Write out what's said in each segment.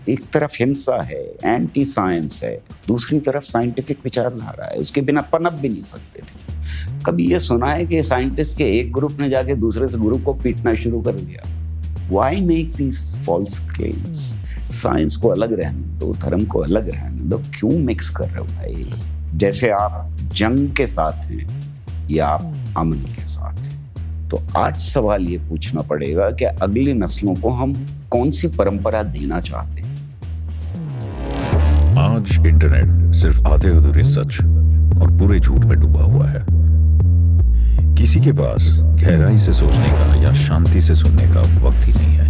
एक तरफ हिंसा है, एंटी साइंस है, दूसरी तरफ साइंटिफिक विचारधारा है, उसके बिना पनप भी नहीं सकते थे। कभी ये सुना है कि साइंटिस्ट के एक ग्रुप ने जाके दूसरे से ग्रुप को पीटना शुरू कर दिया? Why make these false claims? Science को अलग रहने दो, धर्म को अलग रहने दो, क्यों मिक्स कर रहे हो भाई? जैसे आप जंग के साथ हैं या आप अमन के साथ हैं। तो आज सवाल ये पूछना पड़ेगा कि अगली नस्लों को हम कौन सी परंपरा देना चाहते हैं। आज इंटरनेट सिर्फ आधे अधूरे सच और पूरे झूठ में डूबा हुआ है। किसी के पास गहराई से सोचने का या शांति से सुनने का वक्त ही नहीं है।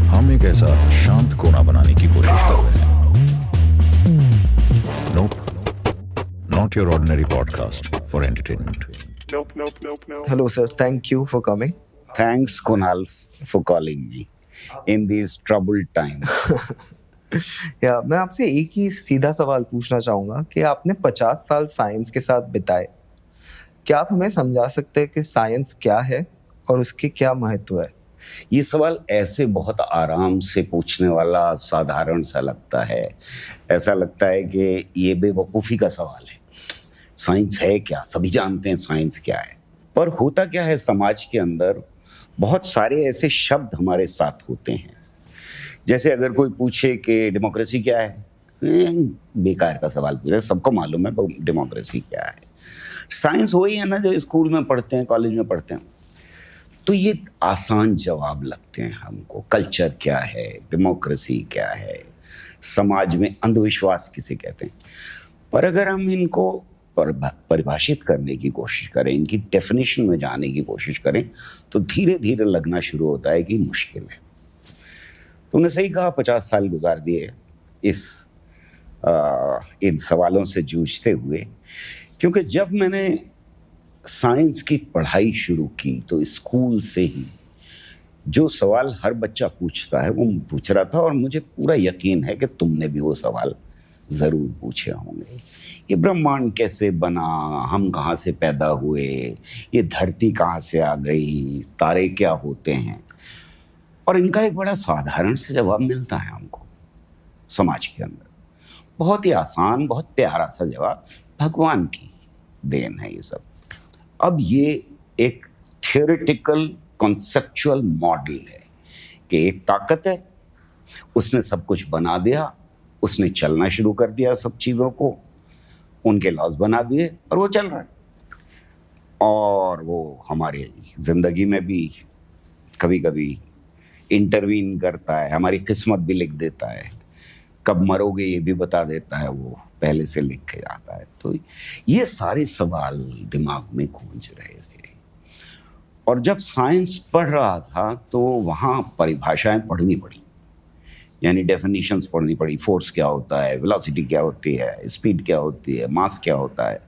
हम एक ऐसा शांत कोना बनाने की कोशिश कर रहे हैं। Not your ordinary podcast for entertainment. Nope. Hello, sir. Thank you for coming. Thanks, Kunal, for calling me in these troubled times. मैं आपसे एक ही सीधा सवाल पूछना चाहूँगा कि आपने 50 साल साइंस के साथ बिताए। क्या आप हमें समझा सकते हैं कि साइंस क्या है और उसके क्या महत्व है? ये सवाल ऐसे बहुत आराम से पूछने वाला, साधारण सा लगता है। ऐसा लगता है कि ये बेवकूफ़ी का सवाल है। साइंस है क्या? सभी जानते हैं साइंस क्या है। पर होता क्या है, समाज के अंदर बहुत सारे ऐसे शब्द हमारे साथ होते हैं। जैसे अगर कोई पूछे कि डेमोक्रेसी क्या है, बेकार का सवाल पूछे, सबको मालूम है डेमोक्रेसी क्या है। साइंस वही है ना जो स्कूल में पढ़ते हैं, कॉलेज में पढ़ते हैं। तो ये आसान जवाब लगते हैं हमको। कल्चर क्या है, डेमोक्रेसी क्या है, समाज में अंधविश्वास किसे कहते हैं। पर अगर हम इनको परिभाषित करने की कोशिश करें, इनकी डेफिनेशन में जाने की कोशिश करें, तो धीरे धीरे लगना शुरू होता है कि मुश्किल है। तुमने सही कहा, 50 साल गुजार दिए इन सवालों से जूझते हुए। क्योंकि जब मैंने साइंस की पढ़ाई शुरू की तो स्कूल से ही जो सवाल हर बच्चा पूछता है वो पूछ रहा था, और मुझे पूरा यकीन है कि तुमने भी वो सवाल ज़रूर पूछे होंगे। ये ब्रह्मांड कैसे बना, हम कहाँ से पैदा हुए, ये धरती कहाँ से आ गई, तारे क्या होते हैं। और इनका एक बड़ा साधारण सा जवाब मिलता है हमको समाज के अंदर। बहुत ही आसान, बहुत प्यारा सा जवाब, भगवान की देन है ये सब। अब ये एक थियोरेटिकल कॉन्सेप्चुअल मॉडल है कि एक ताकत है, उसने सब कुछ बना दिया, उसने चलना शुरू कर दिया सब चीज़ों को, उनके लॉज बना दिए और वो चल रहा है। और वो हमारे ज़िंदगी में भी कभी कभी इंटरवीन करता है, हमारी किस्मत भी लिख देता है, कब मरोगे ये भी बता देता है, वो पहले से लिख के जाता है। तो ये सारे सवाल दिमाग में गूंज रहे थे। और जब साइंस पढ़ रहा था तो वहाँ परिभाषाएं पढ़नी पड़ी, यानी डेफिनेशंस पढ़नी पड़ी। फोर्स क्या होता है, वेलोसिटी क्या होती है, स्पीड क्या होती है, मास क्या होता है,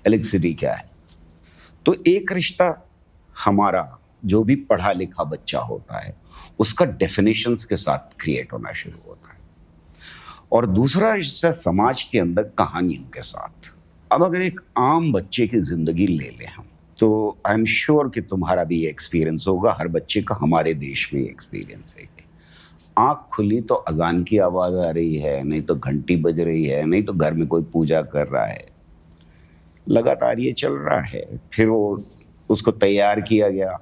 इलेक्ट्रिसिटी क्या है। तो एक रिश्ता हमारा जो भी पढ़ा लिखा बच्चा होता है उसका डेफिनेशंस के साथ क्रिएट होना शुरू होता है, और दूसरा रिश्ता समाज के अंदर कहानियों के साथ। अब अगर एक आम बच्चे की ज़िंदगी ले लें हम, तो आई एम श्योर कि तुम्हारा भी ये एक्सपीरियंस होगा, हर बच्चे का हमारे देश में ये एक्सपीरियंस है। आँख खुली तो अजान की आवाज़ आ रही है, नहीं तो घंटी बज रही है, नहीं तो घर में कोई पूजा कर रहा है, लगातार ये चल रहा है। फिर वो उसको तैयार किया गया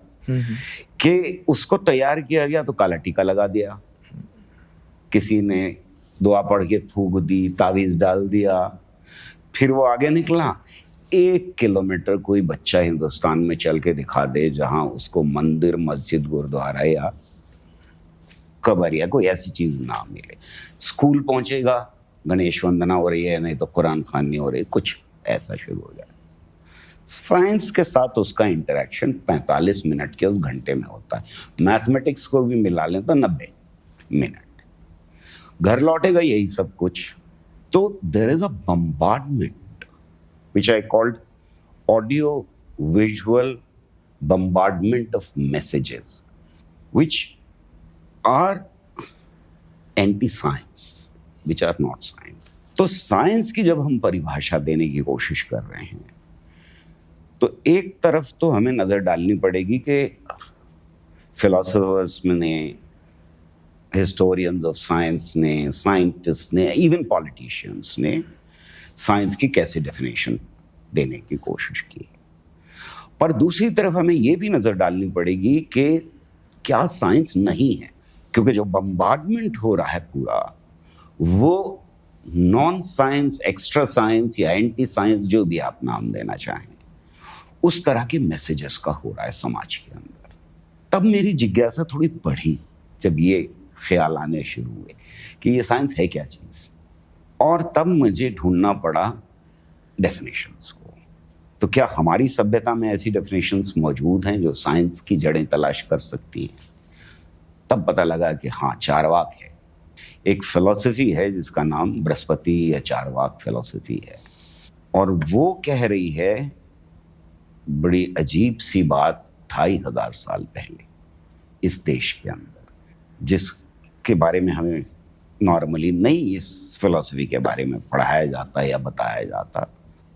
तो काला टीका लगा दिया, किसी ने दुआ पढ़ के फूंक दी, तावीज़ डाल दिया, फिर वो आगे निकला। 1 किलोमीटर कोई बच्चा हिंदुस्तान में चल के दिखा दे जहां उसको मंदिर, मस्जिद, गुरुद्वारा या कब्र या कोई ऐसी चीज़ ना मिले। स्कूल पहुंचेगा, गणेश वंदना हो रही है, नहीं तो कुरान खानी हो रही है, कुछ ऐसा शुरू हो जाए। साइंस के साथ उसका इंटरेक्शन 45 मिनट के उस घंटे में होता है। मैथमेटिक्स को भी मिला लें तो 90 मिनट। घर लौटेगा यही सब कुछ। तो there is a bombardment which I called audio visual bombardment of messages which are anti science, which are not science. तो साइंस की जब हम परिभाषा देने की कोशिश कर रहे हैं तो एक तरफ तो हमें नज़र डालनी पड़ेगी कि फिलोसोफर्स ने हिस्टोरियंस ऑफ साइंस ने, साइंटिस्ट ने, इवन पॉलिटिशियंस ने साइंस की कैसे डेफिनेशन देने की कोशिश की। पर दूसरी तरफ हमें ये भी नज़र डालनी पड़ेगी कि क्या साइंस नहीं है, क्योंकि जो बम्बार्डमेंट हो रहा है पूरा, वो नॉन साइंस, एक्स्ट्रा साइंस या एंटी साइंस, जो भी आप नाम देना चाहें, उस तरह के मैसेजेस का हो रहा है समाज के अंदर। तब मेरी जिज्ञासा थोड़ी बढ़ी जब ये ख्याल आने शुरू हुए कि ये साइंस है क्या चीज़, और तब मुझे ढूंढना पड़ा डेफिनेशंस को। तो क्या हमारी सभ्यता में ऐसी डेफिनेशंस मौजूद हैं जो साइंस की जड़ें तलाश कर सकती हैं? तब पता लगा कि हाँ, चारवाक है। एक फिलॉसफी है जिसका नाम बृहस्पति या चारवाक फिलॉसफी है, और वो कह रही है बड़ी अजीब सी बात 2500 साल पहले इस देश के अंदर, जिसके बारे में हमें नॉर्मली नहीं इस फिलॉसफी के बारे में पढ़ाया जाता या बताया जाता।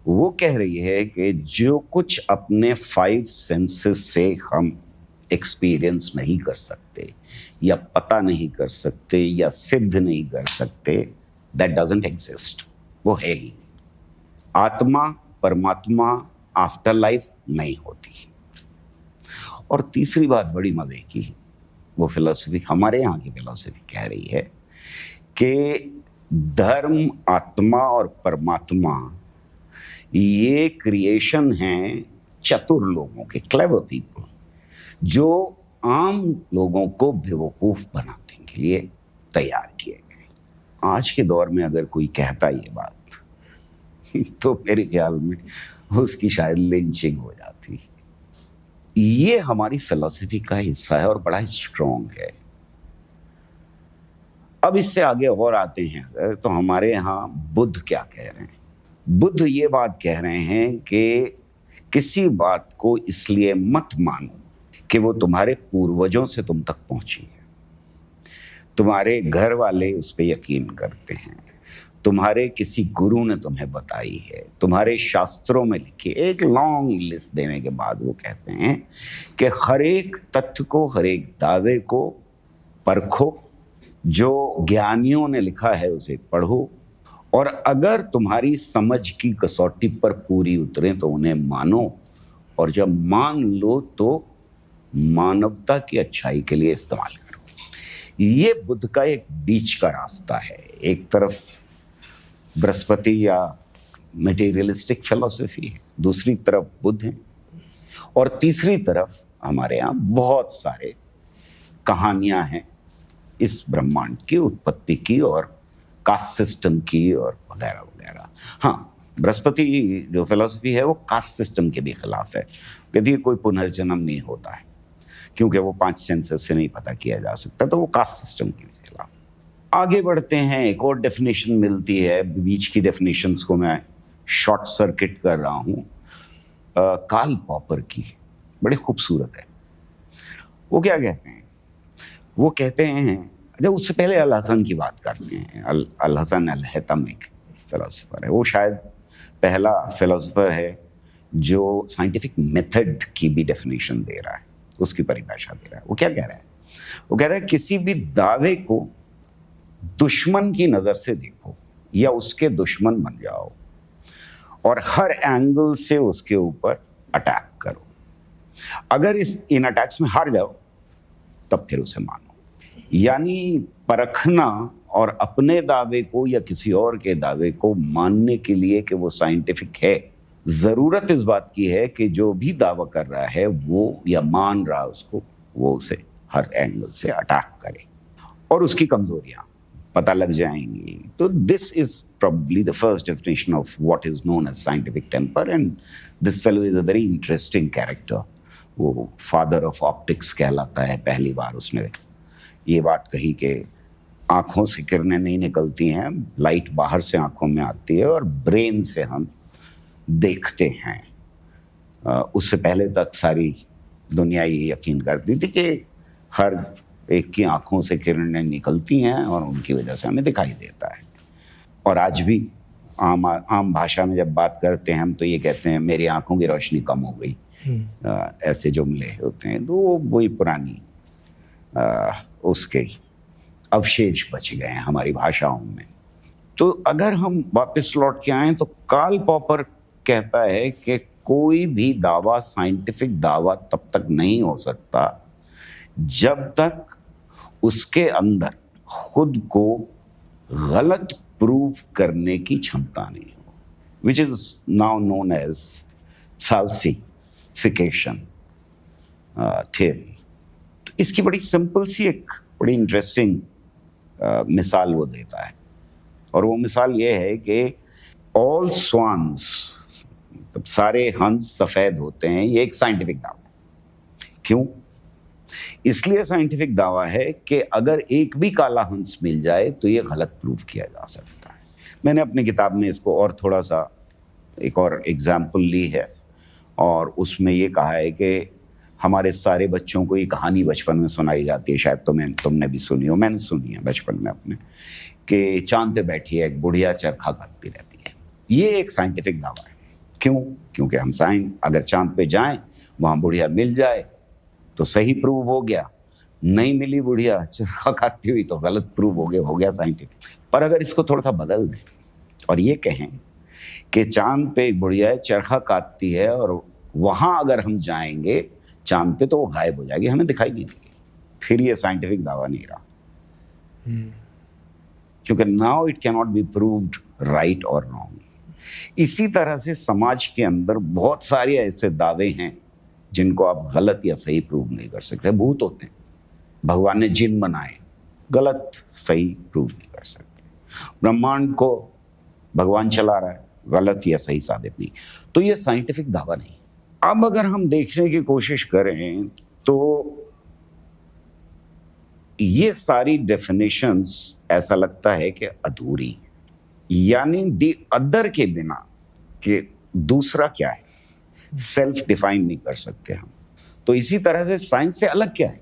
वो कह रही है कि जो कुछ अपने 5 सेंसेस से हम एक्सपीरियंस नहीं कर सकते या पता नहीं कर सकते या सिद्ध नहीं कर सकते, दैट डजंट एग्जिस्ट, वो है ही नहीं। आत्मा, परमात्मा, आफ्टर लाइफ नहीं होती। और तीसरी बात बड़ी मजे की, वो फिलॉसफी, हमारे यहाँ की फिलॉसफी कह रही है कि धर्म, आत्मा और परमात्मा ये क्रिएशन हैं चतुर लोगों के, क्लेवर पीपल, जो आम लोगों को बेवकूफ़ बनाने के लिए तैयार किए गए। आज के दौर में अगर कोई कहता ये बात तो मेरे ख्याल में उसकी शायद लिंचिंग हो जाती। ये हमारी फिलॉसफी का हिस्सा है और बड़ा स्ट्रॉन्ग है। अब इससे आगे और आते हैं अगर, तो हमारे यहाँ बुद्ध क्या कह रहे हैं? बुद्ध ये बात कह रहे हैं कि किसी बात को इसलिए मत मानो कि वो तुम्हारे पूर्वजों से तुम तक पहुंची है, तुम्हारे घर वाले उस पर यकीन करते हैं, तुम्हारे किसी गुरु ने तुम्हें बताई है, तुम्हारे शास्त्रों में लिखी। एक लॉन्ग लिस्ट देने के बाद वो कहते हैं कि हर एक तथ्य को, हर एक दावे को परखो, जो ज्ञानियों ने लिखा है उसे पढ़ो, और अगर तुम्हारी समझ की कसौटी पर पूरी उतरे तो उन्हें मानो, और जब मान लो तो मानवता की अच्छाई के लिए इस्तेमाल करो। ये बुद्ध का एक बीच का रास्ता है। एक तरफ बृहस्पति या मटेरियलिस्टिक फिलॉसफी है, दूसरी तरफ बुद्ध है, और तीसरी तरफ हमारे यहाँ बहुत सारे कहानियाँ हैं इस ब्रह्मांड की उत्पत्ति की और कास्ट सिस्टम की और वगैरह वगैरह। हाँ, बृहस्पति जो फिलॉसफी है वो कास्ट सिस्टम के भी खिलाफ है, कहती है कोई पुनर्जन्म नहीं होता है, क्योंकि वो 5 सेंसेस से नहीं पता किया जा सकता, तो वो कास्ट सिस्टम के भी खिलाफ। आगे बढ़ते हैं, एक और डेफिनेशन मिलती है, बीच की डेफिनेशंस को मैं शॉर्ट सर्किट कर रहा हूँ, कार्ल पॉपर की, बड़ी खूबसूरत है। वो क्या कहते हैं? वो कहते हैं, जब उससे पहले अल हसन की बात करते हैं। अल हसन अल हैतम एक फिलोसोफर है, वो शायद पहला फिलोसोफर है जो साइंटिफिक मेथड की भी डेफिनेशन दे रहा है, उसकी परिभाषा दे रहा है। वो क्या कह रहा है? वो कह रहा है किसी भी दावे को दुश्मन की नज़र से देखो या उसके दुश्मन बन जाओ और हर एंगल से उसके ऊपर अटैक करो। अगर इन अटैक्स में हार जाओ तब फिर उसे मानो। यानी परखना और अपने दावे को या किसी और के दावे को मानने के लिए कि वो साइंटिफिक है, ज़रूरत इस बात की है कि जो भी दावा कर रहा है वो या मान रहा उसको, वो उसे हर एंगल से अटैक करे और उसकी कमजोरियां पता लग जाएंगी। तो this is probably the first definition of what is known as scientific temper, and this fellow is a very interesting character. वो फादर ऑफ ऑप्टिक्स कहलाता है। पहली बार उसने ये बात कही कि आँखों से किरणें नहीं निकलती हैं, लाइट बाहर से आँखों में आती है और ब्रेन से हम देखते हैं। उससे पहले तक सारी दुनिया ये यकीन करती थी कि हर एक की आँखों से किरणें निकलती हैं और उनकी वजह से हमें दिखाई देता है। और आज भी आम भाषा में जब बात करते हैं हम तो ये कहते हैं मेरी आँखों की रोशनी कम हो गई, ऐसे जुमले होते हैं। तो वही पुरानी उसके अवशेष बच गए हैं हमारी भाषाओं में। तो अगर हम वापस लौट के आए तो कार्ल पॉपर कहता है कि कोई भी दावा, साइंटिफिक दावा तब तक नहीं हो सकता जब तक उसके अंदर खुद को गलत प्रूव करने की क्षमता नहीं हो, which is now known as falsification theory. तो इसकी बड़ी सिंपल सी एक बड़ी इंटरेस्टिंग मिसाल वो देता है, और वो मिसाल ये है कि ऑल स्वान्स, सारे हंस सफेद होते हैं, ये एक साइंटिफिक दावा है। क्यों? इसलिए साइंटिफिक दावा है कि अगर एक भी काला हंस मिल जाए तो ये गलत प्रूफ किया जा सकता है। मैंने अपनी किताब में इसको और थोड़ा सा एक और एग्जाम्पल ली है, और उसमें ये कहा है कि हमारे सारे बच्चों को ये कहानी बचपन में सुनाई जाती है, शायद तुमने भी सुनी हो, मैंने सुनी है बचपन में अपने, कि चांद पे बैठी है एक बुढ़िया चरखा काटती रहती है। ये एक साइंटिफिक दावा है। क्यों? क्योंकि हम अगर चांद पे जाएं, वहाँ बुढ़िया मिल जाए तो सही प्रूव हो गया, नहीं मिली बुढ़िया चरखा काटती हुई तो गलत प्रूव हो गया साइंटिफिक। पर अगर इसको थोड़ा सा बदल दें और ये कहें कि चांद पे एक बुढ़िया चरखा काटती है और वहाँ अगर हम जाएंगे चांद पे तो वो गायब हो जाएगी, हमें दिखाई नहीं देगी, फिर ये साइंटिफिक दावा नहीं रहा। क्योंकि now it can not be proved right और रॉन्ग। इसी तरह से समाज के अंदर बहुत सारे ऐसे दावे हैं जिनको आप गलत या सही प्रूव नहीं कर सकते। भूत होते हैं, भगवान ने जिन बनाए, गलत सही प्रूव नहीं कर सकते। ब्रह्मांड को भगवान चला रहा है, गलत या सही साबित नहीं। तो ये साइंटिफिक दावा नहीं। अब अगर हम देखने की कोशिश करें तो ये सारी डेफिनेशंस ऐसा लगता है कि अधूरी, यानी दी अदर के बिना कि दूसरा क्या है सेल्फ डिफाइन नहीं कर सकते हम। तो इसी तरह से साइंस से अलग क्या है,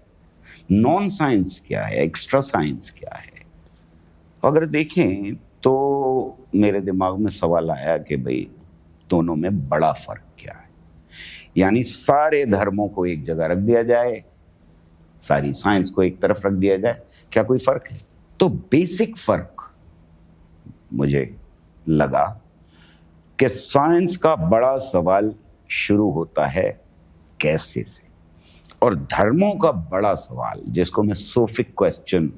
नॉन साइंस क्या है, एक्स्ट्रा साइंस क्या है। अगर देखें तो मेरे दिमाग में सवाल आया कि भाई दोनों में बड़ा फर्क क्या है। यानी सारे धर्मों को एक जगह रख दिया जाए, सारी साइंस को एक तरफ रख दिया जाए, क्या कोई फर्क है? तो बेसिक फर्क मुझे लगा कि साइंस का बड़ा सवाल शुरू होता है कैसे से, और धर्मों का बड़ा सवाल, जिसको मैं सोफिक क्वेश्चन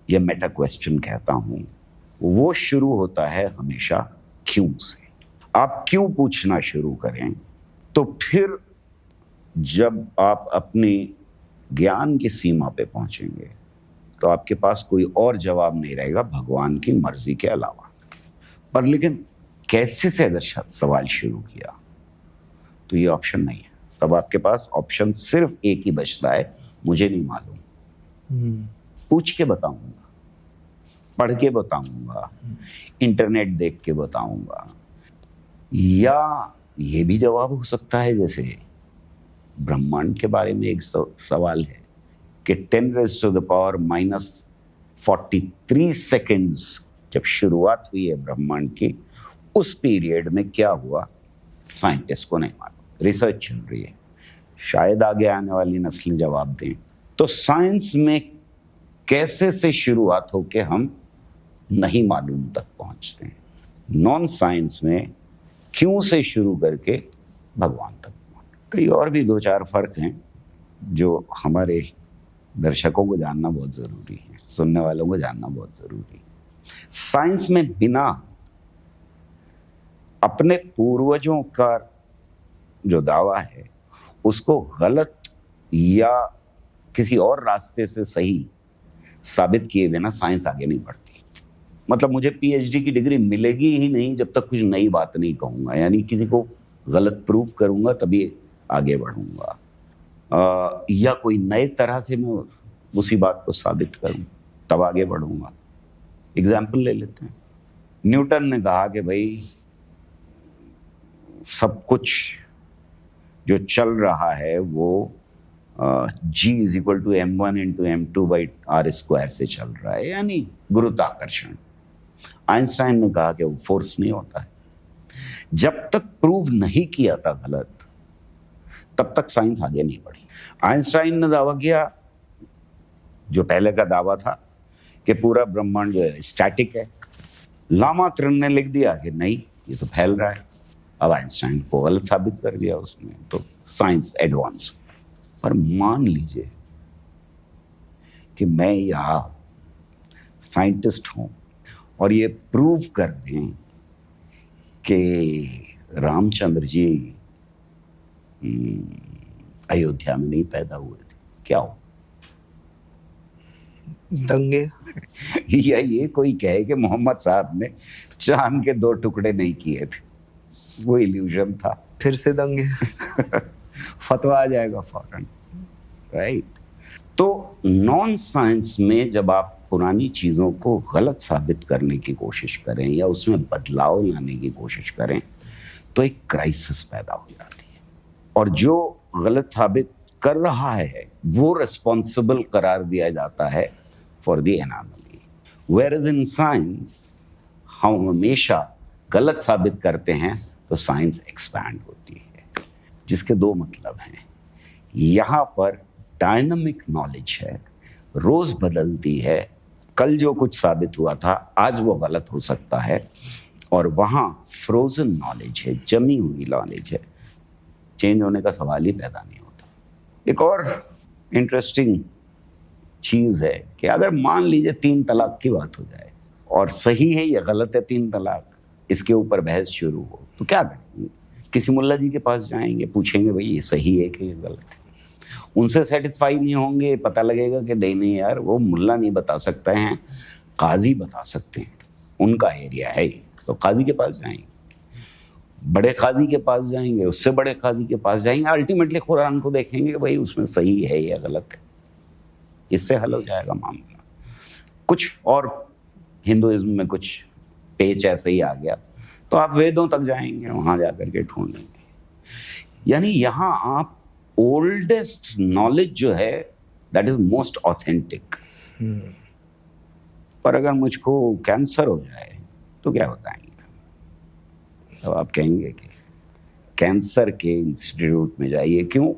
या मेटा क्वेश्चन कहता हूं, वो शुरू होता है हमेशा क्यों से। आप क्यों पूछना शुरू करें तो फिर जब आप अपनी ज्ञान की सीमा पे पहुंचेंगे तो आपके पास कोई और जवाब नहीं रहेगा भगवान की मर्जी के अलावा। पर लेकिन कैसे से अगर सवाल शुरू किया तो ये ऑप्शन नहीं है। तब आपके पास ऑप्शन सिर्फ एक ही बचता है, मुझे नहीं मालूम, पूछ के बताऊंगा, पढ़ के बताऊंगा, इंटरनेट देख के बताऊंगा। या ये भी जवाब हो सकता है, जैसे ब्रह्मांड के बारे में एक सवाल है कि 10⁻⁻43 सेकेंड्स जब शुरुआत हुई है ब्रह्मांड की, उस पीरियड में क्या हुआ साइंटिस्ट को नहीं मालूम, रिसर्च चल रही है, शायद आगे आने वाली नस्लें जवाब दें। तो साइंस में कैसे से शुरुआत हो के हम नहीं मालूम तक पहुंचते हैं। नॉन साइंस में क्यों से शुरू करके भगवान तक। कई और भी 2-4 फर्क हैं जो हमारे दर्शकों को जानना बहुत ज़रूरी है, सुनने वालों को जानना बहुत ज़रूरी है। साइंस में बिना अपने पूर्वजों का जो दावा है उसको गलत या किसी और रास्ते से सही साबित किए बिना साइंस आगे नहीं बढ़ती। मतलब मुझे पीएचडी की डिग्री मिलेगी ही नहीं जब तक कुछ नई बात नहीं कहूँगा, यानी किसी को गलत प्रूफ करूँगा तभी आगे बढ़ूँगा, या कोई नए तरह से मैं उसी बात को साबित करूँ तब आगे बढ़ूँगा। एग्जाम्पल ले लेते हैं। न्यूटन ने कहा कि भाई सब कुछ जो चल रहा है वो G=m1 × m2/r² से चल रहा है, यानी गुरुत्वाकर्षण। आइंस्टाइन ने कहा कि वो फोर्स नहीं होता है। जब तक प्रूव नहीं किया था गलत, तब तक साइंस आगे नहीं बढ़ी। आइंस्टाइन ने दावा किया, जो पहले का दावा था कि पूरा ब्रह्मांड जो है स्टैटिक है। लामात्रण ने लिख दिया कि नहीं, ये तो फैल रहा है। अब आइंस्टाइन को गलत साबित कर दिया उसने, तो साइंस एडवांस। पर मान लीजिए कि मैं यहाँ साइंटिस्ट हूँ और ये प्रूव कर दें कि रामचंद्र जी अयोध्या में नहीं पैदा हुए थे, क्या हो? दंगे। या ये कोई कहे कि मोहम्मद साहब ने चांद के 2 टुकड़े नहीं किए थे, वो इल्यूजन था, फिर से दंगे। फतवा आ जाएगा फौरन, राइट? तो नॉन साइंस में जब आप पुरानी चीज़ों को गलत साबित करने की कोशिश करें या उसमें बदलाव लाने की कोशिश करें तो एक क्राइसिस पैदा हो जाती है, और जो गलत साबित कर रहा है वो रिस्पॉन्सिबल करार दिया जाता है for the anomaly. Where in science हम हमेशा गलत साबित करते हैं तो साइंस एक्सपैंड होती है, जिसके 2 मतलब हैं। यहाँ पर डायनामिक नॉलेज है, रोज बदलती है, कल जो कुछ साबित हुआ था आज वो गलत हो सकता है, और वहाँ फ्रोजन नॉलेज है, जमी हुई नॉलेज है, चेंज होने का सवाल ही पैदा नहीं होता। एक और इंटरेस्टिंग चीज़ है कि अगर मान लीजिए 3 तलाक की बात हो जाए और सही है या गलत है 3 तलाक, इसके ऊपर बहस शुरू हो, तो क्या करेंगे? किसी मुल्ला जी के पास जाएंगे, पूछेंगे भाई ये सही है कि ये गलत है। उनसे सेटिस्फाई नहीं होंगे, पता लगेगा कि नहीं यार वो मुल्ला नहीं बता सकते हैं, काजी बता सकते हैं, उनका एरिया है, तो काजी के पास जाएंगे, बड़े काजी के पास जाएंगे, उससे बड़े काजी के पास जाएंगे, अल्टीमेटली कुरान को देखेंगे भाई उसमें सही है या गलत है, इससे हल हो जाएगा मामला। कुछ और हिंदुइज्म में कुछ पेच ऐसे ही आ गया तो आप वेदों तक जाएंगे, वहां जाकर के ढूंढेंगे। यानी यहाँ आप ओल्डेस्ट नॉलेज जो है दैट इज मोस्ट ऑथेंटिक। पर अगर मुझको कैंसर हो जाए तो क्या बताएंगे? तो आप कहेंगे कि कैंसर के इंस्टीट्यूट में जाइए, क्यों?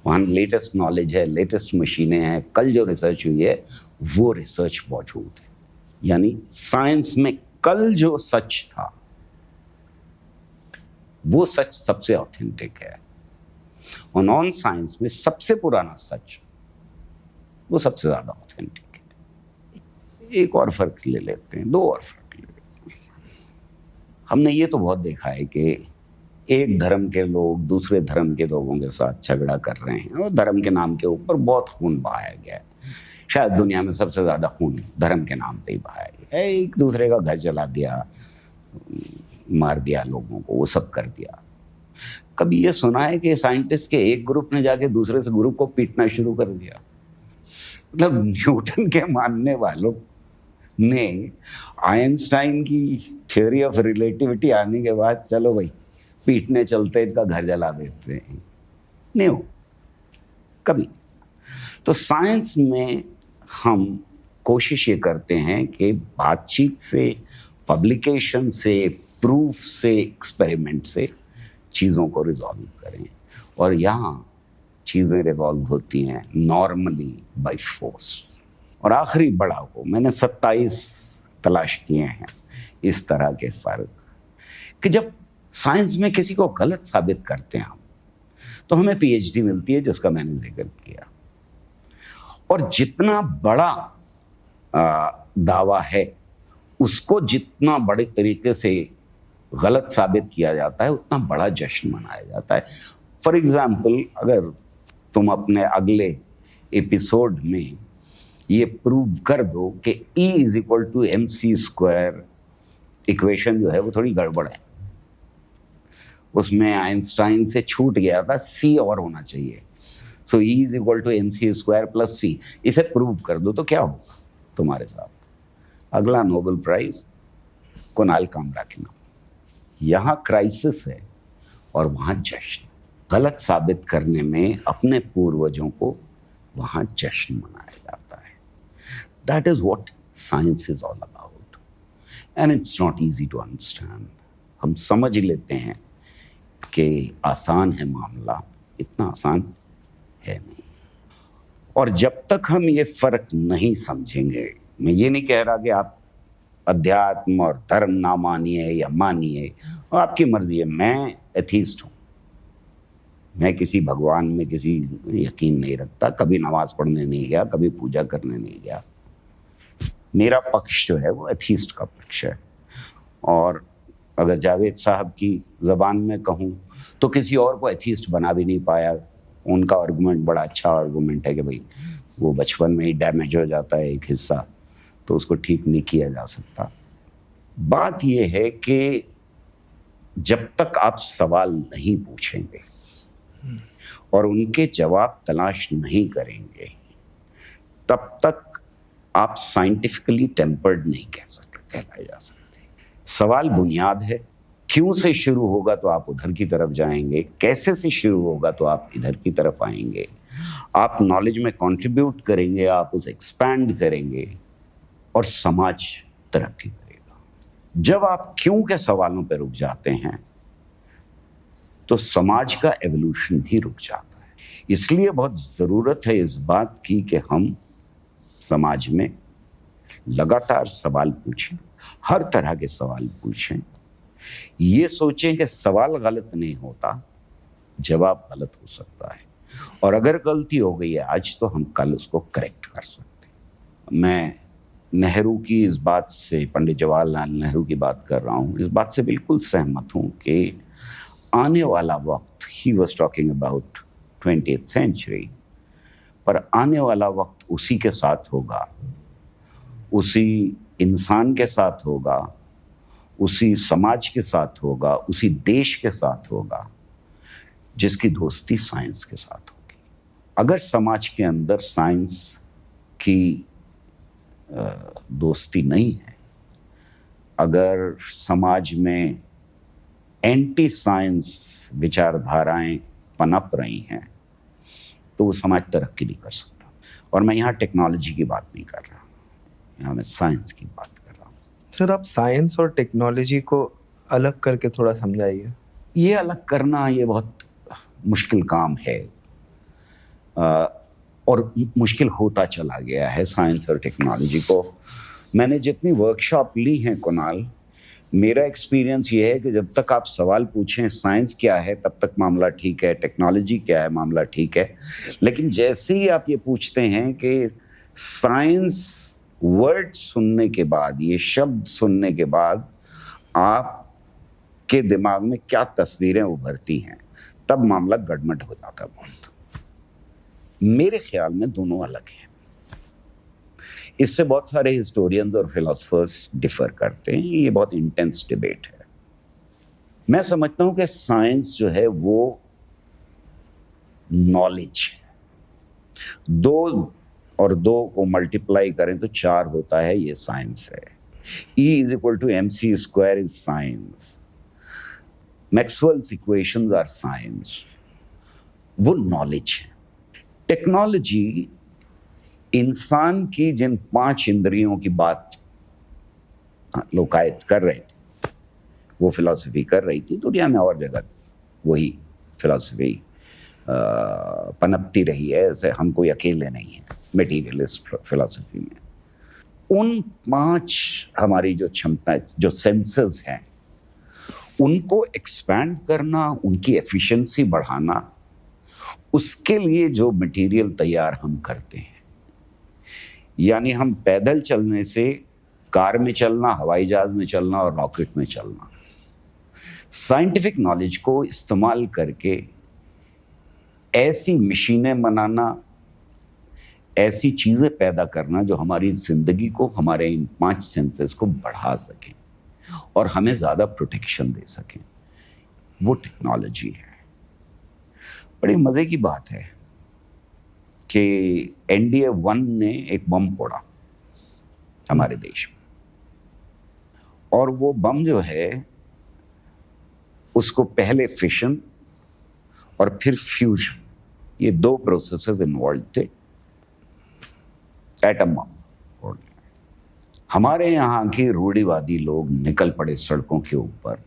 वहाँ लेटेस्ट नॉलेज है, लेटेस्ट मशीनें हैं, कल जो रिसर्च हुई है वो रिसर्च मौजूद है। यानी साइंस में कल जो सच था वो सच सबसे ऑथेंटिक है, और नॉन साइंस में सबसे पुराना सच वो सबसे ज्यादा ऑथेंटिक है। एक और फर्क ले लेते हैं, 2 और फर्क ले लेते हैं। हमने ये तो बहुत देखा है कि एक धर्म के लोग दूसरे धर्म के लोगों के साथ झगड़ा कर रहे हैं और धर्म के नाम के ऊपर बहुत खून बहाया गया है। शायद दुनिया में सबसे ज्यादा खून धर्म के नाम पे ही बहाया गया है। एक दूसरे का घर जला दिया, मार दिया लोगों को, वो सब कर दिया। कभी ये सुना है कि साइंटिस्ट के एक ग्रुप ने जाके दूसरे से ग्रुप को पीटना शुरू कर दिया? मतलब न्यूटन के मानने वालों ने आइंस्टाइन की थ्योरी ऑफ रिलेटिविटी आने के बाद चलो भाई पीटने चलते, इनका घर जला देते हैं, नहीं हो कभी। तो साइंस में हम कोशिश ये करते हैं कि बातचीत से, पब्लिकेशन से, प्रूफ से, एक्सपेरिमेंट से चीज़ों को रिजॉल्व करें, और यहाँ चीज़ें रिजॉल्व होती हैं नॉर्मली बाय फोर्स। और आखिरी बड़ा को मैंने 27 तलाश किए हैं इस तरह के फ़र्क, कि जब साइंस में किसी को गलत साबित करते हैं हम, तो हमें पीएचडी मिलती है जिसका मैंने जिक्र किया, और जितना बड़ा दावा है उसको जितना बड़े तरीके से गलत साबित किया जाता है उतना बड़ा जश्न मनाया जाता है। फॉर एग्जाम्पल, अगर तुम अपने अगले एपिसोड में ये प्रूव कर दो कि E = mc² इक्वेशन जो है वो थोड़ी गड़बड़ है, उसमें आइंस्टाइन से छूट गया था, C और होना चाहिए, सो E = mc² + C, इसे प्रूव कर दो तो क्या होगा तुम्हारे साथ? अगला नोबेल प्राइज कुणाल कामरा के नाम। यहाँ क्राइसिस है और वहाँ जश्न। गलत साबित करने में अपने पूर्वजों को वहाँ जश्न मनाया जाता है। That is what science is all about, and it's not easy to understand. हम समझ लेते हैं कि आसान है मामला, इतना आसान है नहीं। और जब तक हम ये फर्क नहीं समझेंगे मैं ये नहीं कह रहा कि आप अध्यात्म और धर्म ना मानिए या मानिए, आपकी मर्जी है। मैं एथीस्ट हूँ, मैं किसी भगवान में किसी यकीन नहीं रखता, कभी नमाज पढ़ने नहीं गया, कभी पूजा करने नहीं गया। मेरा पक्ष जो है वो एथीस्ट का पक्ष है। और अगर जावेद साहब की ज़बान में कहूँ तो किसी और को एथीस्ट बना भी नहीं पाया। उनका आर्गूमेंट बड़ा अच्छा आर्गूमेंट है कि भाई वो बचपन में ही डैमेज हो जाता है एक हिस्सा, तो उसको ठीक नहीं किया जा सकता। बात ये है कि जब तक आप सवाल नहीं पूछेंगे और उनके जवाब तलाश नहीं करेंगे, तब तक आप साइंटिफिकली टेम्पर्ड नहीं कहलाए जा सकते। सवाल बुनियाद है। क्यों से शुरू होगा तो आप उधर की तरफ जाएंगे, कैसे से शुरू होगा तो आप इधर की तरफ आएंगे। आप नॉलेज में कंट्रीब्यूट करेंगे, आप उसे एक्सपैंड करेंगे और समाज तरक्की करेगा। जब आप क्यों के सवालों पर रुक जाते हैं तो समाज का एवोल्यूशन भी रुक जाता है। इसलिए बहुत ज़रूरत है इस बात की कि हम समाज में लगातार सवाल पूछें, हर तरह के सवाल पूछें। ये सोचें कि सवाल गलत नहीं होता, जवाब गलत हो सकता है, और अगर गलती हो गई है आज तो हम कल उसको करेक्ट कर सकते हैं। मैं नेहरू की इस बात से, पंडित जवाहरलाल नेहरू की बात कर रहा हूँ, इस बात से बिल्कुल सहमत हूँ कि आने वाला वक्त, he was talking about 20th century, पर आने वाला वक्त उसी के साथ होगा, उसी इंसान के साथ होगा, उसी समाज के साथ होगा, उसी देश के साथ होगा जिसकी दोस्ती साइंस के साथ होगी। अगर समाज के अंदर साइंस की दोस्ती नहीं है, अगर समाज में एंटी साइंस विचारधाराएं पनप रही हैं, तो वो समाज तरक्की नहीं कर सकता। और मैं यहाँ टेक्नोलॉजी की बात नहीं कर रहा, यहाँ मैं साइंस की बात कर रहा हूँ। सर, आप साइंस और टेक्नोलॉजी को अलग करके थोड़ा समझाइए। ये अलग करना ये बहुत मुश्किल काम है, और मुश्किल होता चला गया है साइंस और टेक्नोलॉजी को। मैंने जितनी वर्कशॉप ली हैं कुणाल, मेरा एक्सपीरियंस ये है कि जब तक आप सवाल पूछें साइंस क्या है तब तक मामला ठीक है, टेक्नोलॉजी क्या है मामला ठीक है। लेकिन जैसे ही आप ये पूछते हैं कि साइंस वर्ड सुनने के बाद, ये शब्द सुनने के बाद आपके दिमाग में क्या तस्वीरें उभरती हैं, तब मामला गड़बड़ हो जाता है बहुत। मेरे ख्याल में दोनों अलग हैं। इससे बहुत सारे हिस्टोरियंस और फिलोसफर्स डिफर करते हैं, ये बहुत इंटेंस डिबेट है। मैं समझता हूं कि साइंस जो है वो नॉलेज है। 2 और 2 को मल्टीप्लाई करें तो 4 होता है, ये साइंस है। E=mc² is science. Maxwell's equations are science. वो नॉलेज है। टेक्नोलॉजी इंसान की जिन 5 इंद्रियों की बात लोकायत कर रहे थे, वो फिलॉसफी कर रही थी, दुनिया में और जगह वही फिलॉसफी पनपती रही है। ऐसे हम कोई अकेले नहीं है मटेरियलिस्ट फिलॉसफी में। उन 5 हमारी जो क्षमताएं, जो सेंसेस हैं, उनको एक्सपैंड करना, उनकी एफिशिएंसी बढ़ाना, उसके लिए जो मटेरियल तैयार हम करते हैं, यानी हम पैदल चलने से कार में चलना, हवाई जहाज में चलना और रॉकेट में चलना, साइंटिफिक नॉलेज को इस्तेमाल करके ऐसी मशीनें बनाना, ऐसी चीज़ें पैदा करना जो हमारी ज़िंदगी को, हमारे इन 5 सेंसेस को बढ़ा सकें और हमें ज़्यादा प्रोटेक्शन दे सकें, वो टेक्नोलॉजी है। बड़ी मज़े की बात है कि NDA-1 ने एक बम फोड़ा हमारे देश में, और वो बम जो है उसको पहले फिशन और फिर फ्यूजन, ये 2 प्रोसेसेस इन्वॉल्व थे। एटम बम फोड़ दिया। हमारे यहाँ के रूढ़िवादी लोग निकल पड़े सड़कों के ऊपर,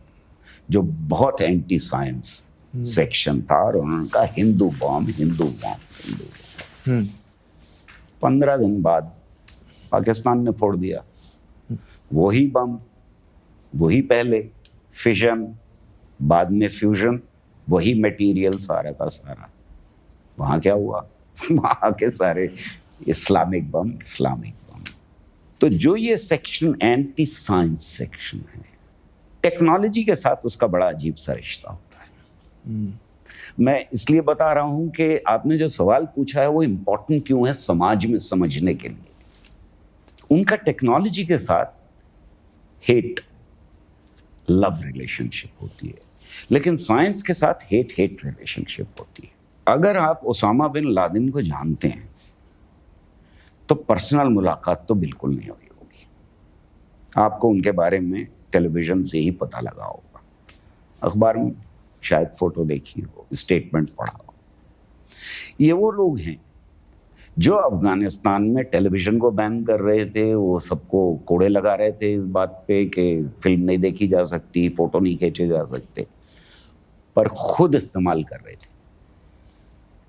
जो बहुत एंटी साइंस सेक्शन था, और उन्होंने कहा हिंदू बम, हिंदू बम, हिंदू बम। 15 दिन बाद पाकिस्तान ने फोड़ दिया। वही बम, वही पहले फिशन, बाद में फ्यूजन, वही मटेरियल सारा का सारा। वहां क्या हुआ? वहां के सारे इस्लामिक बम। तो जो ये सेक्शन एंटी साइंस सेक्शन है, टेक्नोलॉजी के साथ उसका बड़ा अजीब सा रिश्ता होता है। मैं इसलिए बता रहा हूं कि आपने जो सवाल पूछा है वो इम्पोर्टेंट क्यों है समाज में समझने के लिए। उनका टेक्नोलॉजी के साथ हेट लव रिलेशनशिप होती है, लेकिन साइंस के साथ हेट रिलेशनशिप होती है। अगर आप ओसामा बिन लादेन को जानते हैं तो पर्सनल मुलाकात तो बिल्कुल नहीं हुई होगी। आपको उनके बारे में टेलीविजन से ही पता लगा होगा, अखबार में शायद फोटो देखी हो, स्टेटमेंट पढ़ा हो। ये वो लोग हैं जो अफगानिस्तान में टेलीविजन को बैन कर रहे थे, वो सबको कोड़े लगा रहे थे इस बात पे कि फिल्म नहीं देखी जा सकती, फोटो नहीं खींचे जा सकते, पर खुद इस्तेमाल कर रहे थे।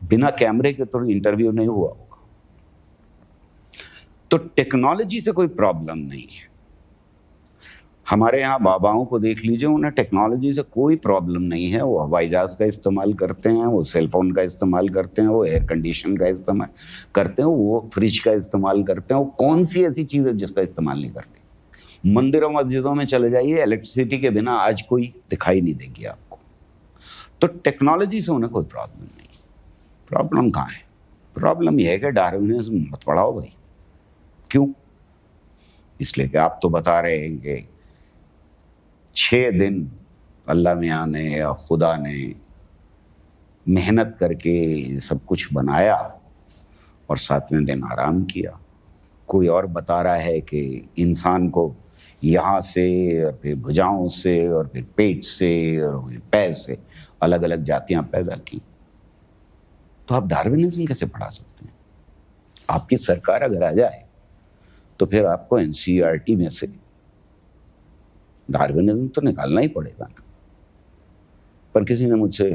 बिना कैमरे के तो इंटरव्यू नहीं हुआ होगा। तो टेक्नोलॉजी से कोई प्रॉब्लम नहीं है। हमारे यहाँ बाबाओं को देख लीजिए, उन्हें टेक्नोलॉजी से कोई प्रॉब्लम नहीं है। वो हवाई जहाज का इस्तेमाल करते हैं, वो सेलफोन का इस्तेमाल करते हैं, वो एयर कंडीशन का इस्तेमाल करते हैं, वो फ्रिज का इस्तेमाल करते हैं। वो कौन सी ऐसी चीज़ है जिसका इस्तेमाल नहीं करते? मंदिरों मस्जिदों में चले जाइए, इलेक्ट्रिसिटी के बिना आज कोई दिखाई नहीं देगी आपको। तो टेक्नोलॉजी से उन्हें कोई प्रॉब्लम नहीं। प्रॉब्लम कहाँ है? प्रॉब्लम यह है कि डार्विनिज्म मत पढ़ाओ भाई। क्यों? इसलिए कि आप तो बता रहे हैं कि 6 दिन अल्लाह मियाँ ने या खुदा ने मेहनत करके सब कुछ बनाया और 7वें दिन आराम किया। कोई और बता रहा है कि इंसान को यहाँ से और फिर भुजाओं से और फिर पेट से और फिर पैर से अलग अलग जातियाँ पैदा की। तो आप डार्विनिज्म कैसे पढ़ा सकते हैं? आपकी सरकार अगर आ जाए तो फिर आपको एनसीईआरटी में से डार्विनिज्म तो निकालना ही पड़ेगा ना। पर किसी ने मुझसे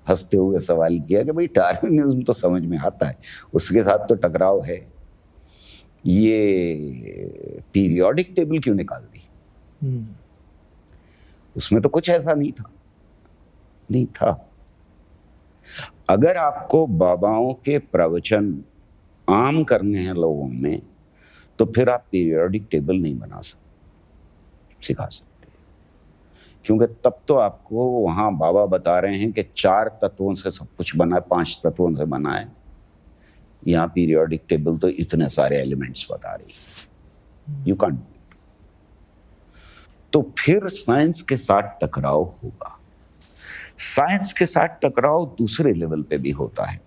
हंसते हुए सवाल किया कि भाई डार्विनिज्म तो समझ में आता है, उसके साथ तो टकराव है, ये पीरियोडिक टेबल क्यों निकाल दी? उसमें तो कुछ ऐसा नहीं था। अगर आपको बाबाओं के प्रवचन आम करने हैं लोगों में, तो फिर आप पीरियोडिक टेबल नहीं सिखा सकते, क्योंकि तब तो आपको वहां बाबा बता रहे हैं कि 4 तत्वों से सब कुछ बना है, 5 तत्वों से बना है। यहाँ पीरियोडिक टेबल तो इतने सारे एलिमेंट्स बता रही है, यू कांट। तो फिर साइंस के साथ टकराव होगा। साइंस के साथ टकराव दूसरे लेवल पे भी होता है,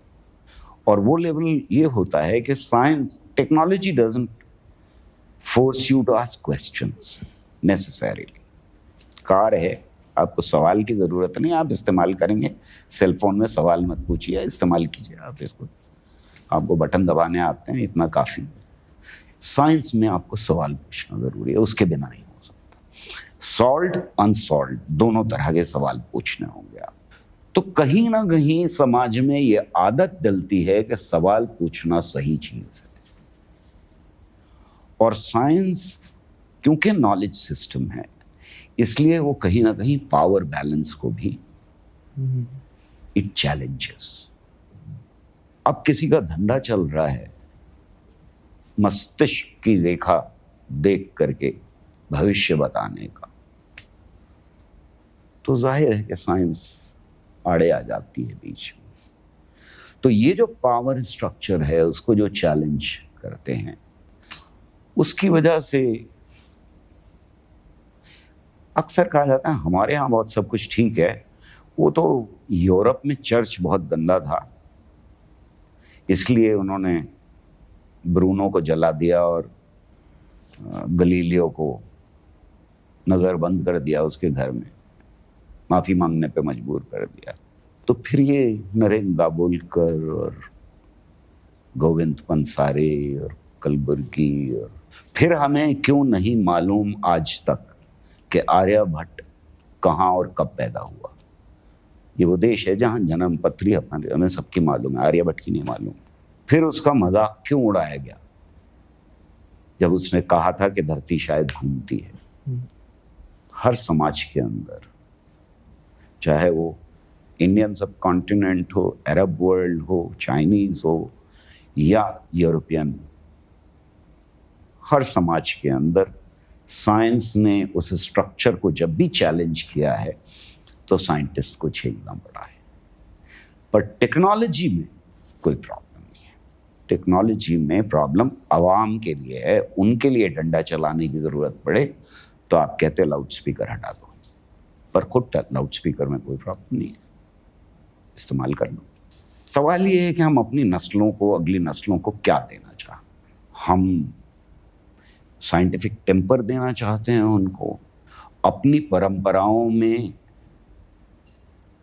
और वो लेवल ये होता है कि science, technology doesn't force you to ask questions necessarily. Car है, आपको सवाल की जरूरत नहीं, आप इस्तेमाल करेंगे। सेलफोन में सवाल मत पूछिए, इस्तेमाल कीजिए आप इसको। आपको बटन दबाने आते हैं, इतना काफी। साइंस में आपको सवाल पूछना जरूरी है, उसके बिना नहीं हो सकता। सॉल्व्ड अनसॉल्व्ड दोनों तरह के सवाल पूछने होंगे आप। तो कहीं ना कहीं समाज में ये आदत डलती है कि सवाल पूछना सही चीज है। और साइंस क्योंकि नॉलेज सिस्टम है, इसलिए वो कहीं ना कहीं पावर बैलेंस को भी इट चैलेंजेस। अब किसी का धंधा चल रहा है मस्तिष्क की रेखा देख करके भविष्य बताने का, तो जाहिर है कि साइंस आड़े आ जाती है बीच में। तो ये जो पावर स्ट्रक्चर है उसको जो चैलेंज करते हैं, उसकी वजह से अक्सर कहा जाता है हमारे यहाँ बहुत सब कुछ ठीक है, वो तो यूरोप में चर्च बहुत गंदा था, इसलिए उन्होंने ब्रूनो को जला दिया और गलीलियो को नज़रबंद कर दिया, उसके घर में माफ़ी मांगने पे मजबूर कर दिया। तो फिर ये नरेंद्र दाभोलकर और गोविंद पंसारे और कलबुर्गी, और फिर हमें क्यों नहीं मालूम आज तक कि आर्यभट्ट कहाँ और कब पैदा हुआ। ये वो देश है जहाँ जन्म पत्री हमें सबकी मालूम है, आर्यभट्ट की नहीं मालूम। फिर उसका मजाक क्यों उड़ाया गया? जब उसने कहा था कि धरती शायद घूमती है। हर समाज के अंदर, चाहे वो इंडियन सब कॉन्टिनेंट हो, अरब वर्ल्ड हो, चाइनीज हो या यूरोपियन, हर समाज के अंदर साइंस ने उस स्ट्रक्चर को जब भी चैलेंज किया है तो साइंटिस्ट को झेलना पड़ा है। पर टेक्नोलॉजी में कोई प्रॉब्लम नहीं है। टेक्नोलॉजी में प्रॉब्लम आवाम के लिए है। उनके लिए डंडा चलाने की ज़रूरत पड़े तो आप कहते लाउड स्पीकर हटा दो, पर खुद लाउड स्पीकर में कोई प्रॉब्लम नहीं है, इस्तेमाल कर लो। सवाल ये है कि हम अपनी नस्लों को, अगली नस्लों को क्या देना चाहते हैं। हम साइंटिफिक टेम्पर देना चाहते हैं उनको, अपनी परंपराओं में,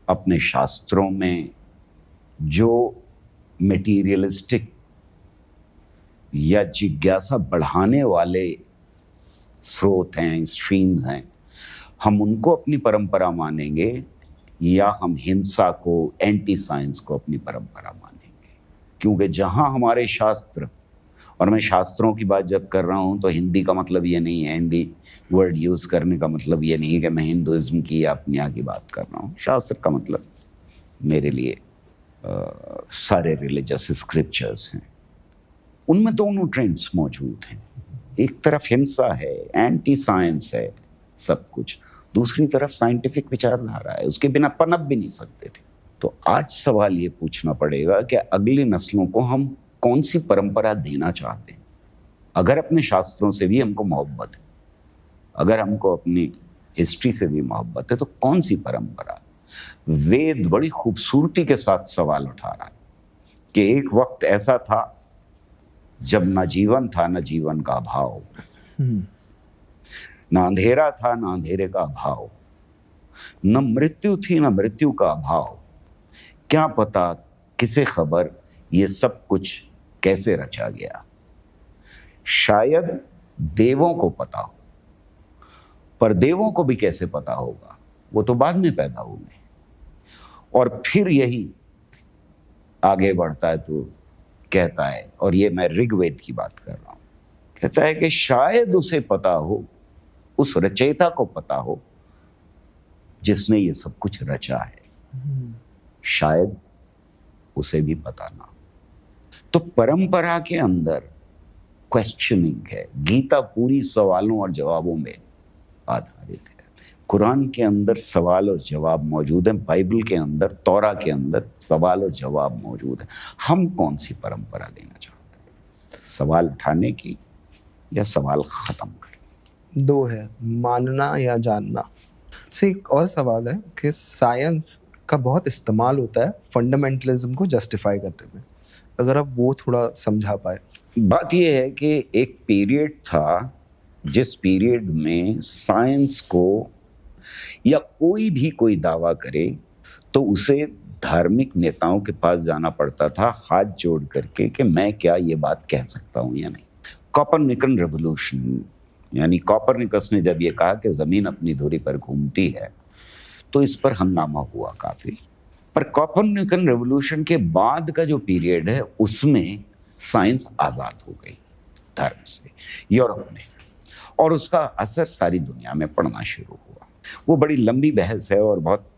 अपने शास्त्रों में जो मटीरियलिस्टिक या जिज्ञासा बढ़ाने वाले स्रोत हैं, स्ट्रीम्स हैं, हम उनको अपनी परंपरा मानेंगे या हम हिंसा को, एंटी साइंस को अपनी परंपरा मानेंगे। क्योंकि जहां हमारे शास्त्र, और मैं शास्त्रों की बात जब कर रहा हूं तो हिंदी का मतलब ये नहीं है, हिंदी वर्ड यूज़ करने का मतलब ये नहीं है कि मैं हिंदुइज्म की या अपने यहाँ की बात कर रहा हूँ। शास्त्र का मतलब मेरे लिए सारे रिलीजियस स्क्रिप्चर्स हैं, उनमें दोनों ट्रेंड्स मौजूद हैं। एक तरफ हिंसा है, एंटी साइंस है सब कुछ, दूसरी तरफ साइंटिफिक विचारधारा है, उसके बिना पनप भी नहीं सकते थे। तो आज सवाल ये पूछना पड़ेगा कि अगली नस्लों को हम कौन सी परंपरा देना चाहते हैं। अगर अपने शास्त्रों से भी हमको मोहब्बत है, अगर हमको अपनी हिस्ट्री से भी मोहब्बत है, तो कौन सी परंपरा। वेद बड़ी खूबसूरती के साथ सवाल उठा रहा है कि एक वक्त ऐसा था जब ना जीवन था, ना जीवन का अभाव, ना अंधेरा था, ना अंधेरे का अभाव, न मृत्यु थी, ना मृत्यु का अभाव। क्या पता, किसे खबर, ये सब कुछ कैसे रचा गया। शायद देवों को पता हो, पर देवों को भी कैसे पता होगा, वो तो बाद में पैदा हुए। और फिर यही आगे बढ़ता है तो कहता है, और ये मैं ऋग्वेद की बात कर रहा हूं, कहता है कि शायद उसे पता हो, उस रचयिता को पता हो जिसने ये सब कुछ रचा है, शायद उसे भी पता ना। तो परंपरा के अंदर क्वेश्चनिंग है। गीता पूरी सवालों और जवाबों में आधारित है। कुरान के अंदर सवाल और जवाब मौजूद है, बाइबल के अंदर, तौरा के अंदर सवाल और जवाब मौजूद है। हम कौन सी परंपरा देना चाहते हैं, सवाल उठाने की या सवाल खत्म करने? दो है, मानना या जानना। से एक और सवाल है कि साइंस का बहुत इस्तेमाल होता है फंडामेंटलिज्म को जस्टिफाई करने में, अगर आप वो थोड़ा समझा पाए। बात यह है कि एक पीरियड था जिस पीरियड में साइंस को या कोई भी कोई दावा करे तो उसे धार्मिक नेताओं के पास जाना पड़ता था हाथ जोड़ करके कि मैं क्या ये बात कह सकता हूँ या नहीं। कोपरनिकन रेवोल्यूशन, यानी कोपरनिकस ने जब ये कहा कि ज़मीन अपनी धुरी पर घूमती है तो इस पर हंगामा हुआ काफ़ी। पर कोपरनिकन रेवोल्यूशन के बाद का जो पीरियड है उसमें साइंस आज़ाद हो गई धर्म से, यूरोप में, और उसका असर सारी दुनिया में पड़ना शुरू हुआ। वो बड़ी लंबी बहस है और बहुत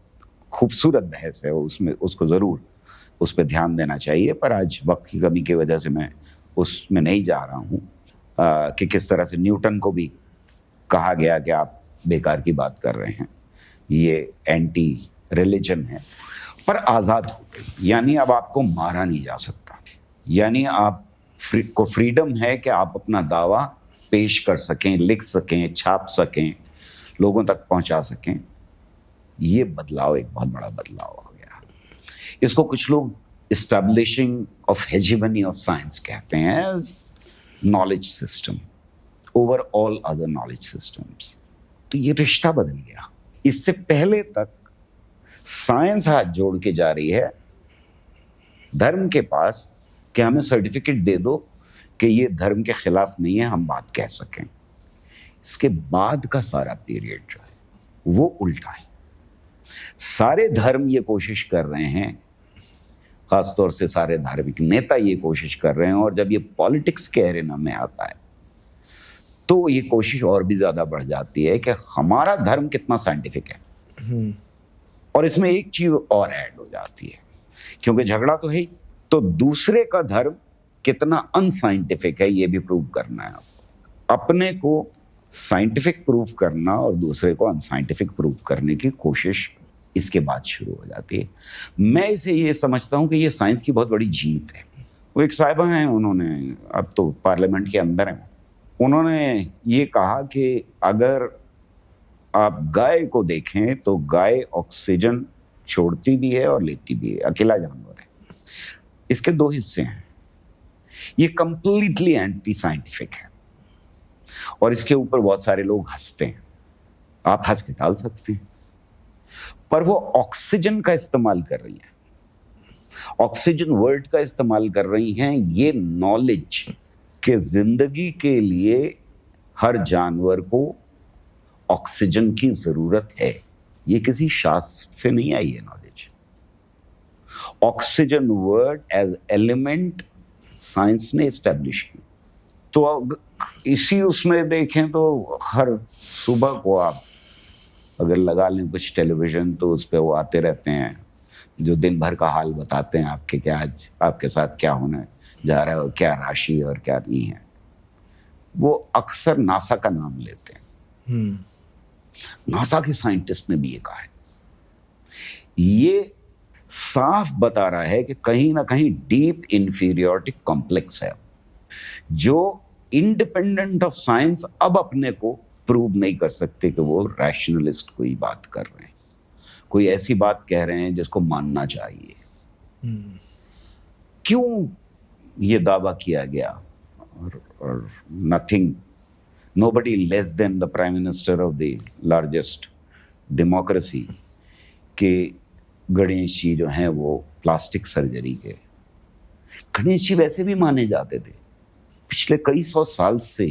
खूबसूरत बहस है, उसमें उसको ज़रूर उस पर ध्यान देना चाहिए, पर आज वक्त की कमी की वजह से मैं उसमें नहीं जा रहा हूँ कि किस तरह से न्यूटन को भी कहा गया कि आप बेकार की बात कर रहे हैं, ये एंटी रिलीजन है। पर आज़ाद हो गई, यानी अब आपको मारा नहीं जा सकता, यानी आप को फ्रीडम है कि आप अपना दावा पेश कर सकें, लिख सकें, छाप सकें, लोगों तक पहुंचा सकें। ये बदलाव एक बहुत बड़ा बदलाव हो गया। इसको कुछ लोग establishing of hegemony of science कहते हैं, as knowledge system over all other knowledge systems. तो ये रिश्ता बदल गया। इससे पहले तक साइंस हाथ जोड़ के जा रही है धर्म के पास कि हमें सर्टिफिकेट दे दो कि ये धर्म के खिलाफ नहीं है, हम बात कह सकें। इसके बाद का सारा पीरियड जो है वो उल्टा है। सारे धर्म ये कोशिश कर रहे हैं, खासतौर से सारे धार्मिक नेता ये कोशिश कर रहे हैं, और जब ये पॉलिटिक्स के एरेना में आता है तो ये कोशिश और भी ज्यादा बढ़ जाती है कि हमारा धर्म कितना साइंटिफिक है। और इसमें एक चीज और ऐड हो जाती है, क्योंकि झगड़ा तो है ही, तो दूसरे का धर्म कितना अनसाइंटिफिक है ये भी प्रूव करना है आपको। अपने को साइंटिफिक प्रूव करना और दूसरे को अनसाइंटिफिक प्रूव करने की कोशिश इसके बाद शुरू हो जाती है। मैं इसे ये समझता हूँ कि ये साइंस की बहुत बड़ी जीत है। वो एक साहिबा हैं, उन्होंने, अब तो पार्लियामेंट के अंदर हैं, उन्होंने ये कहा कि अगर आप गाय को देखें तो गाय ऑक्सीजन छोड़ती भी है और लेती भी है, अकेला जानवर है। इसके दो हिस्से हैं, ये कंप्लीटली एंटी साइंटिफिक है और इसके ऊपर बहुत सारे लोग हंसते हैं, आप हंस के टाल सकते हैं, पर वो ऑक्सीजन का इस्तेमाल कर रही हैं, ऑक्सीजन वर्ड का इस्तेमाल कर रही हैं, ये नॉलेज कि जिंदगी के लिए हर जानवर को ऑक्सीजन की जरूरत है, ये किसी शास्त्र से नहीं आई है knowledge. Oxygen word as element science ने एस्टेब्लिश की। तो इसी उसमें देखें तो हर सुबह को आप अगर लगा लें कुछ टेलीविजन, तो उस पर वो आते रहते हैं जो दिन भर का हाल बताते हैं आपके, क्या आज आपके साथ क्या होने जा रहा है और क्या राशि और क्या नहीं है। वो अक्सर नासा का नाम लेते हैं। नासा के साइंटिस्ट ने भी ये कहा है। ये साफ बता रहा है कि कहीं ना कहीं डीप इंफीरियोरिटी कॉम्प्लेक्स है, जो इंडिपेंडेंट ऑफ साइंस अब अपने को प्रूव नहीं कर सकते कि वो रैशनलिस्ट कोई बात कर रहे हैं, कोई ऐसी बात कह रहे हैं जिसको मानना चाहिए। क्यों ये दावा किया गया? और nothing, nobody less than the prime minister of the largest democracy के गणेश जी जो हैं वो प्लास्टिक सर्जरी के। गणेश जी वैसे भी माने जाते थे, पिछले कई सौ साल से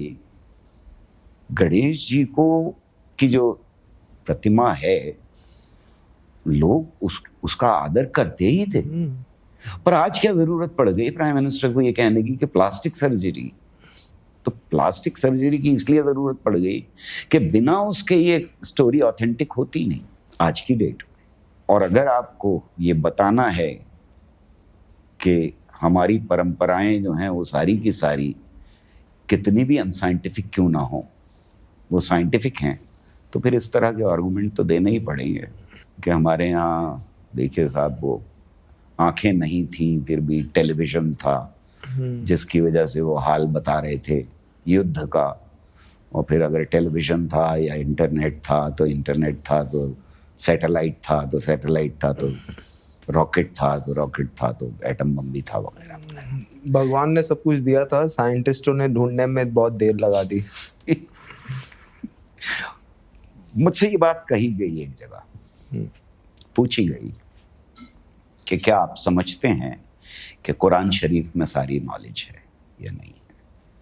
गणेश जी को की जो प्रतिमा है लोग उसका आदर करते ही थे। पर आज क्या जरूरत पड़ गई प्राइम मिनिस्टर को ये कहने की कि प्लास्टिक सर्जरी? तो प्लास्टिक सर्जरी की इसलिए जरूरत पड़ गई कि बिना उसके ये स्टोरी ऑथेंटिक होती नहीं आज की डेट में। और अगर आपको ये बताना है कि हमारी परंपराएं जो हैं वो सारी की सारी कितनी भी अनसाइंटिफिक क्यों ना हो, वो साइंटिफिक हैं, तो फिर इस तरह के आर्गुमेंट तो देने ही पड़ेंगे कि हमारे यहाँ देखिए साहब वो आंखें नहीं थी फिर भी टेलीविजन था जिसकी वजह से वो हाल बता रहे थे युद्ध का, और फिर अगर टेलीविजन था या इंटरनेट था तो इंटरनेट था, तो सैटेलाइट था तो सैटेलाइट था, तो रॉकेट था तो रॉकेट था, तो एटम बम भी था वगैरह। भगवान ने सब कुछ दिया था, साइंटिस्टों ने ढूंढने में बहुत देर लगा दी। मुझसे ये बात कही गई एक जगह, पूछी गई कि क्या आप समझते हैं कि कुरान शरीफ में सारी नॉलेज है या नहीं है?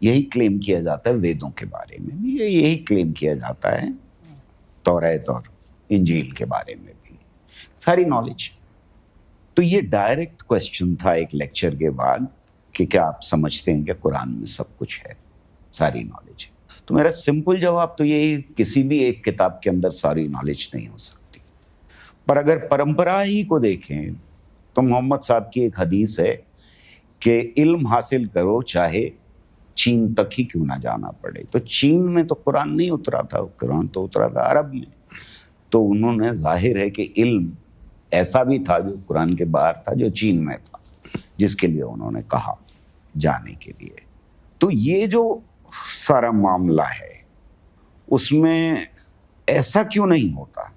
यही क्लेम किया जाता है वेदों के बारे में भी, यही क्लेम किया जाता है तौरात और इंजील के बारे में भी, सारी नॉलेज। तो ये डायरेक्ट क्वेश्चन था एक लेक्चर के बाद कि क्या आप समझते हैं कि कुरान में सब कुछ है, सारी नॉलेज है? तो मेरा सिंपल जवाब तो यही, किसी भी एक किताब के अंदर सारी नॉलेज नहीं हो सकती। पर अगर परंपरा ही को देखें तो मोहम्मद साहब की एक हदीस है कि इल्म हासिल करो चाहे चीन तक ही क्यों ना जाना पड़े। तो चीन में तो कुरान नहीं उतरा था, कुरान तो उतरा था अरब में। तो उन्होंने, जाहिर है कि इल्म ऐसा भी था जो कुरान के बाहर था, जो चीन में था, जिसके लिए उन्होंने कहा जाने के लिए। तो ये जो सारा मामला है उसमें ऐसा क्यों नहीं होता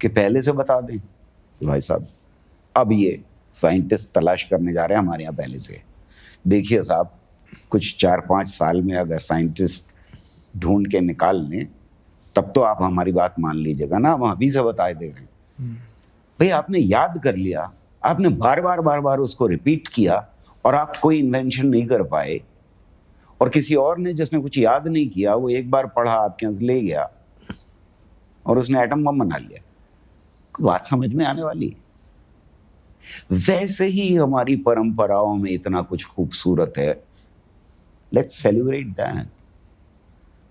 कि पहले से बता दें कि भाई साहब अब ये साइंटिस्ट तलाश करने जा रहे हैं हमारे यहाँ पहले से। देखिए साहब कुछ 4-5 साल में अगर साइंटिस्ट ढूंढ के निकाल लें तब तो आप हमारी बात मान लीजिएगा ना, हम अभी से बता दे रहे हैं। भाई आपने याद कर लिया, आपने बार बार उसको रिपीट किया और आप कोई इन्वेंशन नहीं कर पाए, और किसी और ने जिसने कुछ याद नहीं किया वो एक बार पढ़ा आपके यहाँ ले गया और उसने एटम बम बना लिया। बात समझ में आने वाली है। वैसे ही हमारी परंपराओं में इतना कुछ खूबसूरत है, let's celebrate that.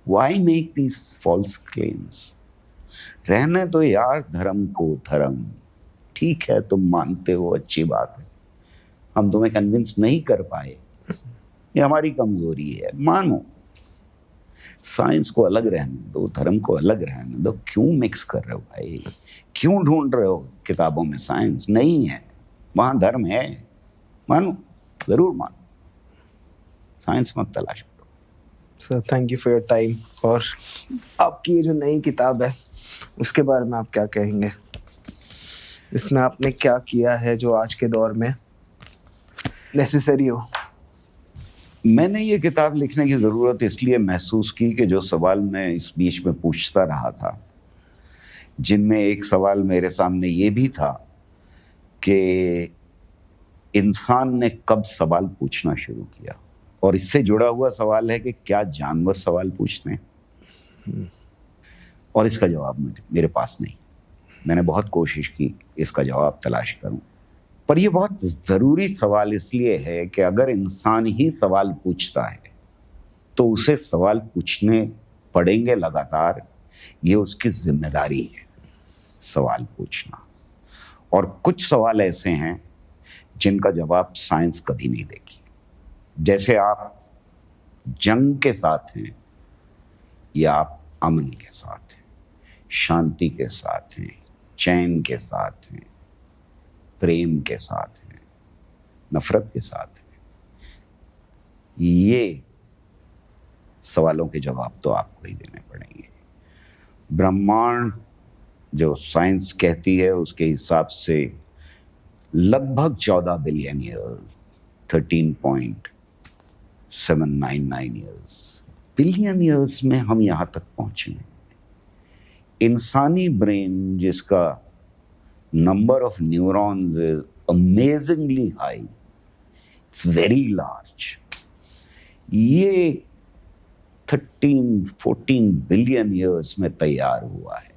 Why make these false claims? रहने दो यार धर्म को धर्म। ठीक है, तुम मानते हो, अच्छी बात है। हम तुम्हें कन्विंस नहीं कर पाए, ये हमारी कमजोरी है, मानो। साइंस को अलग रहने दो, धर्म को अलग रहने दो। क्यों मिक्स कर रहे हो भाई? क्यों ढूंढ रहे हो किताबों में साइंस? नहीं है, वहां धर्म है। मानो, जरूर मानो, साइंस मत तलाश करो। Sir thank you for your time. और आपकी ये जो नई किताब है उसके बारे में आप क्या कहेंगे? इसमें आपने क्या किया है जो आज के दौर में नेसेसरी हो? मैंने ये किताब लिखने की ज़रूरत इसलिए महसूस की कि जो सवाल मैं इस बीच में पूछता रहा था, जिनमें एक सवाल मेरे सामने ये भी था कि इंसान ने कब सवाल पूछना शुरू किया, और इससे जुड़ा हुआ सवाल है कि क्या जानवर सवाल पूछते हैं? और इसका जवाब मेरे पास नहीं। मैंने बहुत कोशिश की इसका जवाब तलाश करूं, पर यह बहुत ज़रूरी सवाल इसलिए है कि अगर इंसान ही सवाल पूछता है तो उसे सवाल पूछने पड़ेंगे लगातार। ये उसकी जिम्मेदारी है, सवाल पूछना। और कुछ सवाल ऐसे हैं जिनका जवाब साइंस कभी नहीं देगी। जैसे आप जंग के साथ हैं या आप अमन के साथ हैं, शांति के साथ हैं, चैन के साथ हैं, प्रेम के साथ हैं, नफरत के साथ हैं, ये सवालों के जवाब तो आपको ही देने पड़ेंगे। ब्रह्मांड जो साइंस कहती है उसके हिसाब से लगभग 14 billion years, 13.799 years, billion years में हम यहाँ तक पहुँचे हैं। इंसानी ब्रेन जिसका number of neurons is amazingly high, it's very large, ये 13-14 बिलियन ईयर्स में तैयार हुआ है।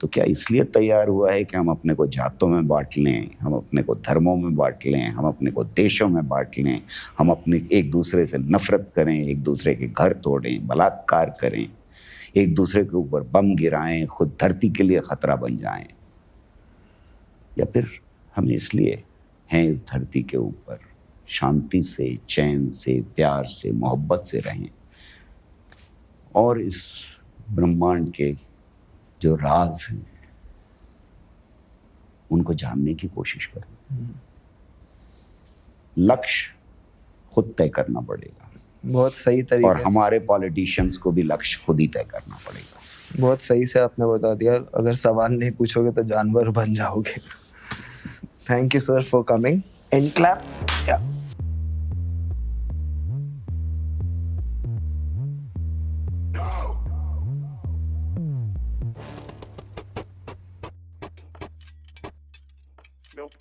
तो क्या इसलिए तैयार हुआ है कि हम अपने को जातों में बांट लें, हम अपने को धर्मों में बांट लें, हम अपने को देशों में बांट लें, हम अपने एक दूसरे से नफरत करें, एक दूसरे के घर तोड़ें, बलात्कार करें, एक दूसरे के ऊपर बम गिराएं, खुद धरती के लिए खतरा बन जाएं? या फिर हम इसलिए हैं इस धरती के ऊपर शांति से, चैन से, प्यार से, मोहब्बत से रहें और इस ब्रह्मांड के जो राज हैं उनको जानने की कोशिश करें। लक्ष्य खुद तय करना पड़ेगा। बहुत सही तरीके और हमारे पॉलिटिशियंस को भी लक्ष्य खुद ही तय करना पड़ेगा। बहुत सही से आपने बता दिया। अगर सवाल नहीं पूछोगे तो जानवर बन जाओगे। Thank you sir for coming. And clap. या Nope.